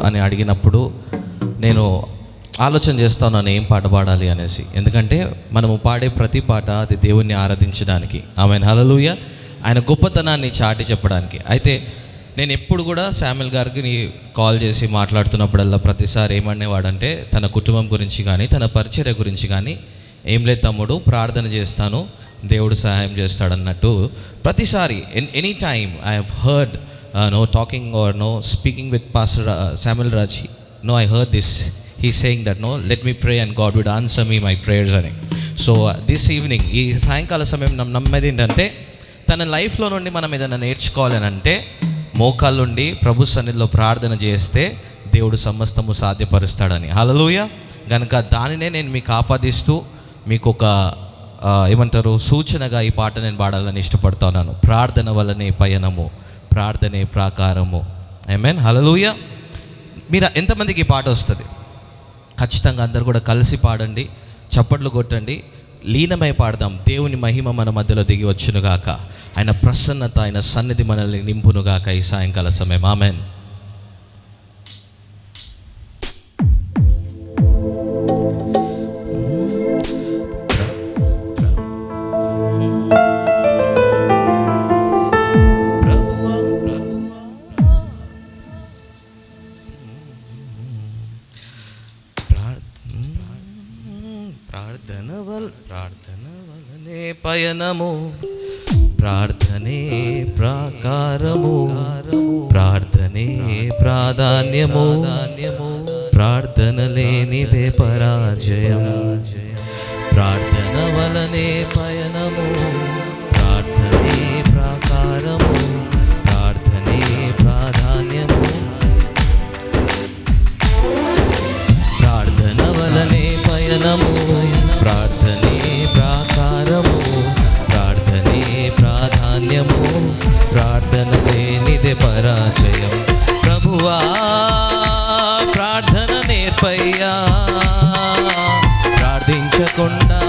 అని అడిగినప్పుడు నేను ఆలోచన చేస్తాను ఏం పాట పాడాలి అనేసి. ఎందుకంటే మనము పాడే ప్రతి పాట అది దేవుణ్ణి ఆరాధించడానికి, ఆమేన్, హల్లెలూయా, ఆయన గొప్పతనాన్ని చాటి చెప్పడానికి. అయితే నేను ఎప్పుడు కూడా శామ్యుల్ గారికి కాల్ చేసి మాట్లాడుతున్నప్పుడల్లా ప్రతిసారి ఏమనేవాడంటే తన కుటుంబం గురించి కానీ తన పరిచర్య గురించి కానీ, ఏం లేదు తమ్ముడు, ప్రార్థన చేస్తాను, దేవుడు సహాయం చేస్తాడన్నట్టు ప్రతిసారి any time I have heard talking or speaking with Pastor Samuel Raj. I heard this. He's saying that let me pray and God would answer me my prayers అని. సో దిస్ ఈవినింగ్, ఈ సాయంకాల సమయం నమ్మేది ఏంటంటే తన లైఫ్లో నుండి మనం ఏదైనా నేర్చుకోవాలని అంటే మోకాళ్ళుండి ప్రభు సన్నిధిలో ప్రార్థన చేస్తే దేవుడు సమస్తము సాధ్యపరుస్తాడని. హల్లెలూయా. కనుక దానినే నేను మీకు ఆపాదిస్తూ మీకు ఒక సూచనగా ఈ పాట నేను పాడాలని ఇష్టపడుతున్నాను. ప్రార్థన వల్లనే పయనము, ప్రార్థనే ప్రాకారము. ఆమేన్, హల్లెలూయా. మీరు ఎంతమందికి ఈ పాట వస్తుంది? ఖచ్చితంగా అందరు కూడా కలిసి పాడండి, చప్పట్లు కొట్టండి, లీనమై పాడదాం. దేవుని మహిమ మన మధ్యలో దిగి వచ్చునుగాక, ఆయన ప్రసన్నత, ఆయన సన్నిధి మనల్ని నింపునుగాక ఈ సాయంకాల సమయం. ఆమేన్. ప్రార్థన వలనే పయనము, ప్రార్థనే ప్రాకారము, ప్రార్థనే ప్రాధాన్యము, ప్రార్థన లేనిదే పరాజయం. ప్రార్థన వలనే పయనము, ప్రార్థనే ప్రాకారము, ప్రార్థనే ప్రాధాన్యము, ప్రార్థన వలనే పయనము, ప్రార్థనే ప్రాకారము, ప్రార్థనే ప్రాధాన్యము, ప్రార్థన లేనిదే పరాజయం. ప్రభువా ప్రార్థన నేర్పయ్యా, ప్రార్థించకుండా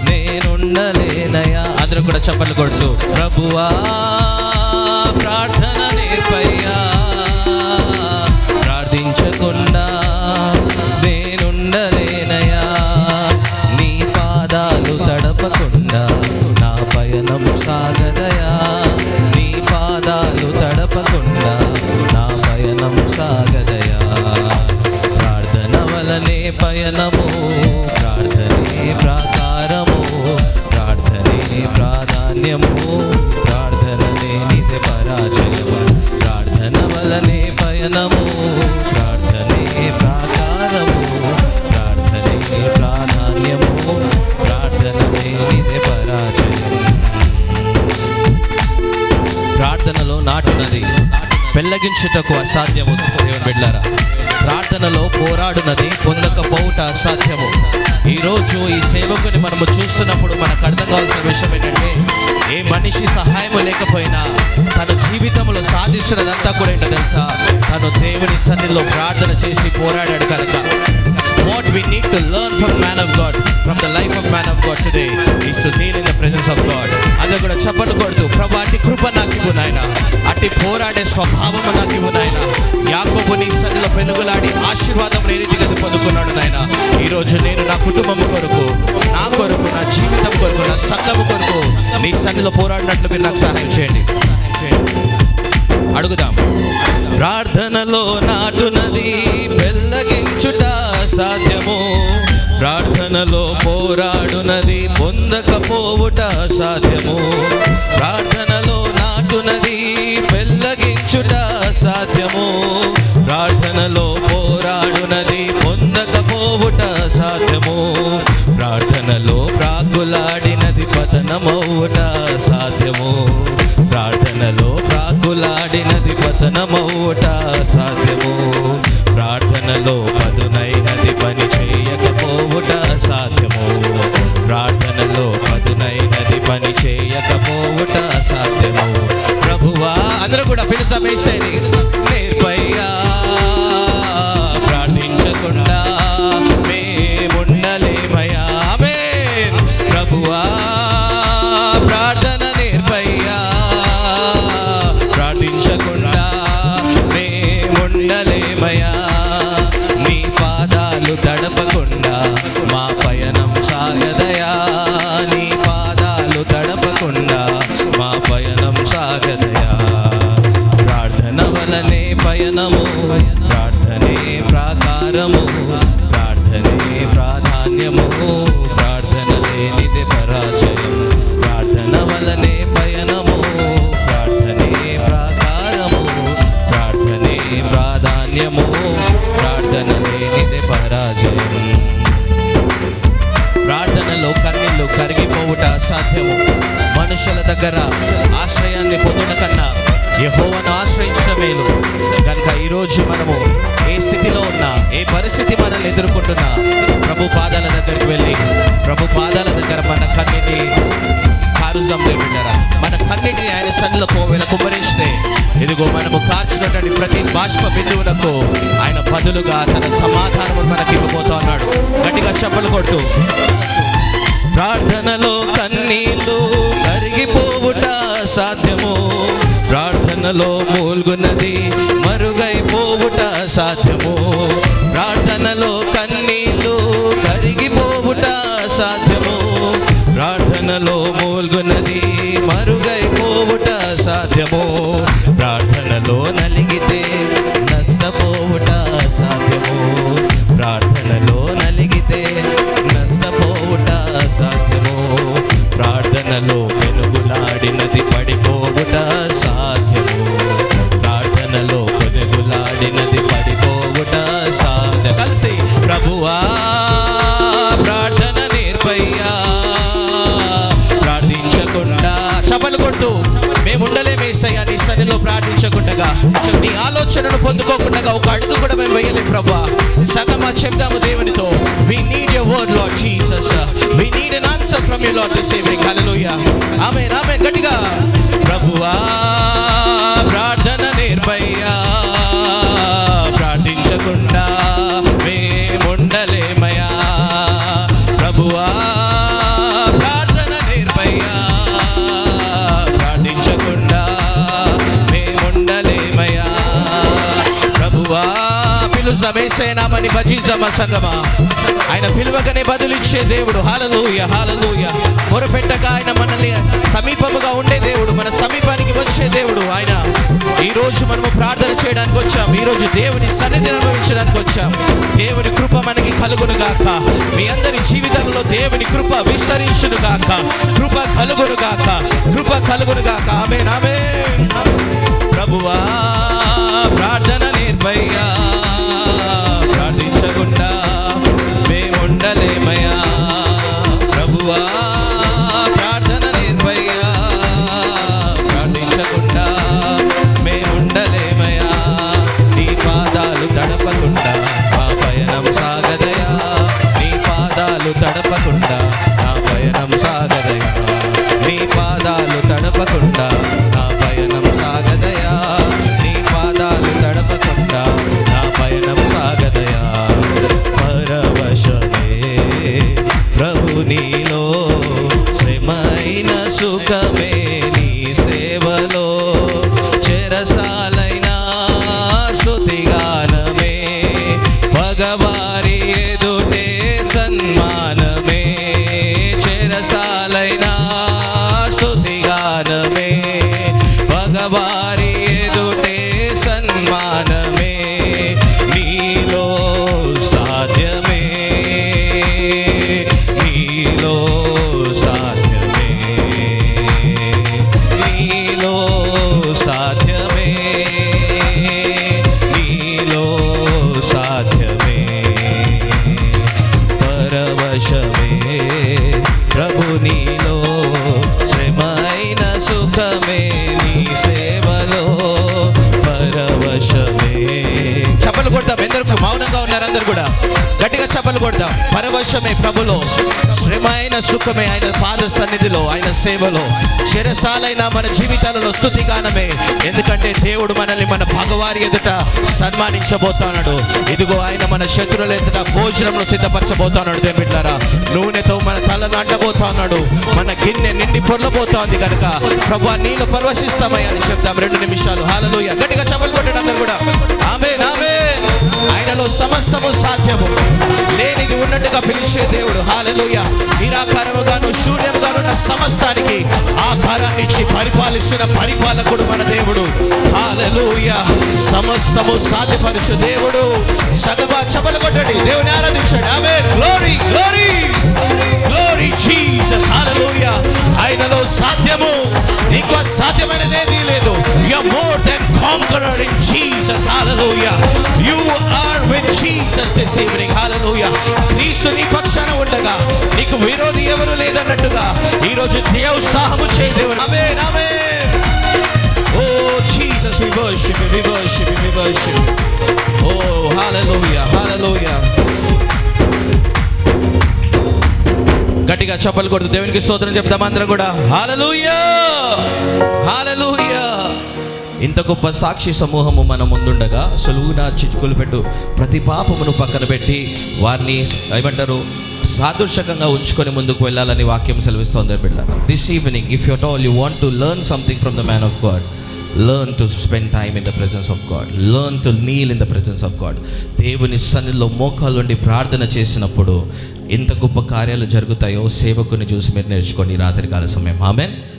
నేనుండలేనయ్యా. అందరూ కూడా చప్పట్లు కొడుతూ ప్రభువా ప్రార్థన నేర్పయ్యా, ప్రార్థించకుండా నేనుండలేనయ్యా. నీ పాదాలు తడపకుండా నా పయనం సాగదయా, నీ పాదాలు తడపకుండా నా పయనం సాగదయా. ప్రార్థన వలనే పయనము, ప్రార్థనే ప్రాకారము, ప్రార్థనే ప్రాధాన్యము, ప్రార్థన లేనిదే పరాజయము. ప్రార్థన వలనే పయనము, ప్రార్థనే ప్రాకారము, ప్రార్థనే ప్రాధాన్యము, ప్రార్థన లేనిదే పరాజయం. ప్రార్థనలో నాటునది పెళ్ళగించుటకు అసాధ్యము. దేవుని బిడ్డలారా, ప్రార్థనలో పోరాడునది పొందకపోవుట అసాధ్యము. ఈరోజు ఈ సేవకుని మనము చూస్తున్నప్పుడు మనకు అర్థం కావాల్సిన విషయం ఏంటంటే ఏ మనిషి సహాయం లేకపోయినా తన జీవితంలో సాధించినదంతా కూడా ఏంటో తెలుసా? తను దేవుని సన్నిధిలో ప్రార్థన చేసి పోరాడాడు కనుక. What we need to learn from man of God, from the life of man of God today, is to kneel in the presence of God. అదే కూడా చప్పట్లు కొడుతూ ప్రభు అట్టి కృప నాకు ఇవ్వు నాయన, అట్టి పోరాడే స్వభావం నాకు ఇవ్వు నాయన. యాకోబు నీ సన్నిధిలో పెనుగులాడి ఆశీర్వాదం ఏ రీతిగా పొందుకున్నాడు నాయన. ఈరోజు నేను నా కుటుంబం కొరకు, నా కొరకు, నా జీవితం కొరకు, నా సంఘము కొరకు నీ సన్నిధిలో పోరాడినట్లు మీరు నాకు సహాయం చేయండి. అడుగుదాం. ప్రార్థనలో నాటునది పెళ్ళగించుట సాధ్యము, ప్రార్థనలో పోరాడునది పొందకపోవుట సాధ్యము. ప్రార్థనలో నాటునది పెళ్ళగించుట సాధ్యము, ప్రార్థనలో పోరాడునది పొందకపోవుట సాధ్యము. ప్రార్థనలో ప్రాకులాడినది పతనమవుట సాధ్యము, ప్రార్థనలో ప్రాకులాడినది పతనమవుట సాధ్యము. ప్రార్థనలో పదునైనది పని చేయకపోవుట సాధ్యము, ప్రార్థనలో పదునైనది పని చేయకపోవుట సాధ్యము. ప్రభువా అందరూ ఉండలేమయా, నీ పాదాలు తడపకుండా మా పయనం సాగదయా, నీ పాదాలు తడపకుండా మా పయనం సాగదయా. ప్రార్థన వలనే పయనము, ప్రార్థనే ప్రాకారము, ప్రార్థనే ప్రాధాన్యము, ప్రార్థన లేనిదే పరాజయం. ప్రార్థన వలనే పయనము, ప్రార్థనే ప్రాకారము, ప్రార్థనే ప్రాధాన్యము, ప్రార్థన లేనిదే పరాజయం. ప్రార్థనలో కన్నీళ్లు కరిగిపోవుట అసాధ్యము. మనుషుల దగ్గర ఆశ్రయాన్ని పొందుట కన్నా యెహోవాను ఆశ్రయించడం మేలు. కనుక ఈరోజు మనము ఏ స్థితిలో ఉన్నా, ఏ పరిస్థితి మనల్ని ఎదుర్కొంటున్నా, ప్రభు పాదాల దగ్గరికి వెళ్ళి ప్రభు పాదాల దగ్గర మన కన్నీటిని కారుజంలో పెట్టారా, మన కన్నీటిని ఆయన సన్నిధిలో కుమ్మరిస్తే ఇదిగో మనము కార్చినటువంటి ప్రతి బాష్ప బిందువులకు ఆయన బదులుగా తన సమాధానము మనకి ఇవ్వబోతా ఉన్నాడు. గట్టిగా చప్పలు కొడుతూ ప్రార్థనలో కన్నీళ్ళు కరిగిపోవుట సాధ్యము, ప్రార్థనలో మూల్గున్నది మరుగైపోవుట సాధ్యము. ప్రార్థనలో కన్నీళ్ళు కరిగిపోవుట సాధ్యము, ప్రార్థనలో మూల్గున్నది మరుగైపోవుట సాధ్యము. ప్రార్థనలో నలిగితే నష్టపోవుట సాధ్యము, ప్రార్థనలో నలిగితే నష్టపోవుట సాధ్యము. ప్రార్థనలో వెనుగులాడినది పడిపోవుట సాధ్యము, ప్రార్థనలో వెనుగులాడినది పడిపోవుట సాధ్యం. కలిసి ప్రభువా ప్రార్థన నేర్పయ్యా, ప్రార్థించకుండా చపలు కొట్టు మేము ఉండలేమేసయ్యా, నీ సన్నిధిలో ప్రార్థించకుండా నీ ఆలోచనను పొందుకోకుండా ఒక అడుగు కూడా మేము వేయలేం ప్రభా. సగమా చెప్దాము దేవునితో, we need your word Lord Jesus, we need an answer from you Lord this evening. Hallelujah, amen, amen. గట్టిగా ప్రభువా ప్రార్థన నేర్పయ్యా, ప్రార్థించకుండా మేముండలేమయా. ప్రభువా ప్రార్థన నేర్పయ్యా, ప్రార్థించకుండా మేముండలేమయా. ప్రభువా పిలుజమేసేనామని భజిజమ సంగమా, ఆయన పిలువగానే బదులిచ్చే దేవుడు. హల్లెలూయా, హల్లెలూయా. మొరపెట్టగా ఆయన మనల్ని సమీపముగా ఉండే దేవుడు, మన సమీపానికి వచ్చే దేవుడు ఆయన. ఈరోజు మనము ప్రార్థన చేయడానికి వచ్చాం, ఈరోజు దేవుని సన్నిధిని అనుభవించడానికి వచ్చాం. దేవుని కృప మనకి కలుగును గాక, మీ అందరి జీవితంలో దేవుని కృప విస్తరించును గాక, కృప కలుగును గాక, కృప కలుగును గాక. ఆమేన్, ఆమేన్. ప్రభువా ప్రార్థన నేర్పయ్యా, ప్రార్థించకుండా మేముండలేమయా. ప్రభువా ప్రార్థన నేర్పయ్యా, ప్రార్థించకుండా మేముండలేమయా. నీ పాదాలు తడపకుండా మా పయనం సాగదయా, నీ పాదాలు తడపకుండా నా పయనం సాగదయా, నీ పాదాలు తడపకుండా నా పయనం సాగదయా, నీ పాదాలు తడపకుండా నా పయనం సాగదయా. పరవశమే ప్రభు నీలో, శ్రమైన సుఖమే నీ సేవలో, చెరసాలైన స్తుతిగానమే, పగవారి ఎదుటే సన్మానమే. చెరసాలైన స్తుతిగానమే, పగవారి ఎదుటే సన్మానమే. నీలో సాధ్యమే, నీలో సాధ్యమే, నీలో సాధ్యమే, నీలో సాధ్యమే. పరవశమే ప్రభు నీలో, శ్రమైన సుఖమే నీ సేవలో, పరవశమే. చప్పలు కొడతాం. ఎందరూ మౌనంగా ఉన్నారు అందరు కూడా. గట్టిగా చప్పలు కొడదాం. పరవశమే ప్రభులో, శ్రమ అయిన సుఖమే ఆయన పాద సన్నిధిలో, ఆయన సేవలో, చిరసాలైన మన జీవితాలలో స్తుతిగానమే. ఎందుకంటే దేవుడు మనల్ని మన భగవారి ఎదుట సన్మానించబోతున్నాడు. ఇదిగో ఆయన మన శత్రువుల ఎదుట భోజనంలో సిద్ధపరచబోతున్నాడు. దేవులారా, నూనెతో మన తలను అంటబోతున్నాడు. మన గిన్నె నిండి పొర్లబోతోంది కనుక ప్రభువా నీలో పరవశిస్తామయ్యా అని చెప్తాం. 2 నిమిషాలు. హల్లెలూయా. గట్టిగా చప్పలు కొట్టండి అందరూ కూడా. ఆమేన్, ఆమేన్. ఆయనలో సమస్తము సాధ్యము. లేనిది ఉన్నట్టుగా పిలిచే దేవుడు. హల్లెలూయా. నిరాకారముగాను శూన్యముగాను ఉన్న సమస్తానికి ఆకారాన్ని ఇచ్చి పరిపాలిస్తున్న పరిపాలకుడు మన దేవుడు. హల్లెలూయా. సమస్తము సాధ్యపరచు దేవుడు. సగమా చప్పలు కొట్టండి, దేవుని ఆరాధించండి. ఆమేన్. Glory, glory, glory Jesus. హల్లెలూయా. ఆయనలో సాధ్యము, నీకు అసాధ్యమైనది ఏదీ లేదు. You are more than conqueror in Jesus. హల్లెలూయా. You are with Jesus this evening. హల్లెలూయా. క్రీస్తు నీ పక్షాన ఉండగా నీకు విరోధి ఎవరు లేదన్నట్టుగా ఈ రోజు ఉత్సాహము చేయి దేవుడు. ఆమేన్, ఆమేన్. Oh Jesus, we worship you, we worship you, we worship. ఓ హల్లెలూయా, హల్లెలూయా. గట్టిగా చప్పలు కొడుతూ దేవునికి స్తోత్రం చెప్తాం అందరం కూడా. హల్లెలూయా, హల్లెలూయా. ఇంత గొప్ప సాక్షి సమూహము మన ముందుండగా సులువున చిక్కులు పెట్టు ప్రతి పాపమును పక్కన పెట్టి వారిని ఏమంటారు సాదృశకంగా ఉంచుకొని ముందుకు వెళ్ళాలని వాక్యం సెలవిస్తోంది బిడ్డ. This evening if you at all you want to learn something from the man of God, learn to spend time in the presence of God, learn to kneel in the presence of God. దేవుని సన్నిధిలో మోకాలు నుండి ప్రార్థన చేసినప్పుడు ఎంత గొప్ప కార్యాలు జరుగుతాయో సేవకుని చూసి మీరు నేర్చుకోండి రాత్రికాల సమయం. ఆమేన్.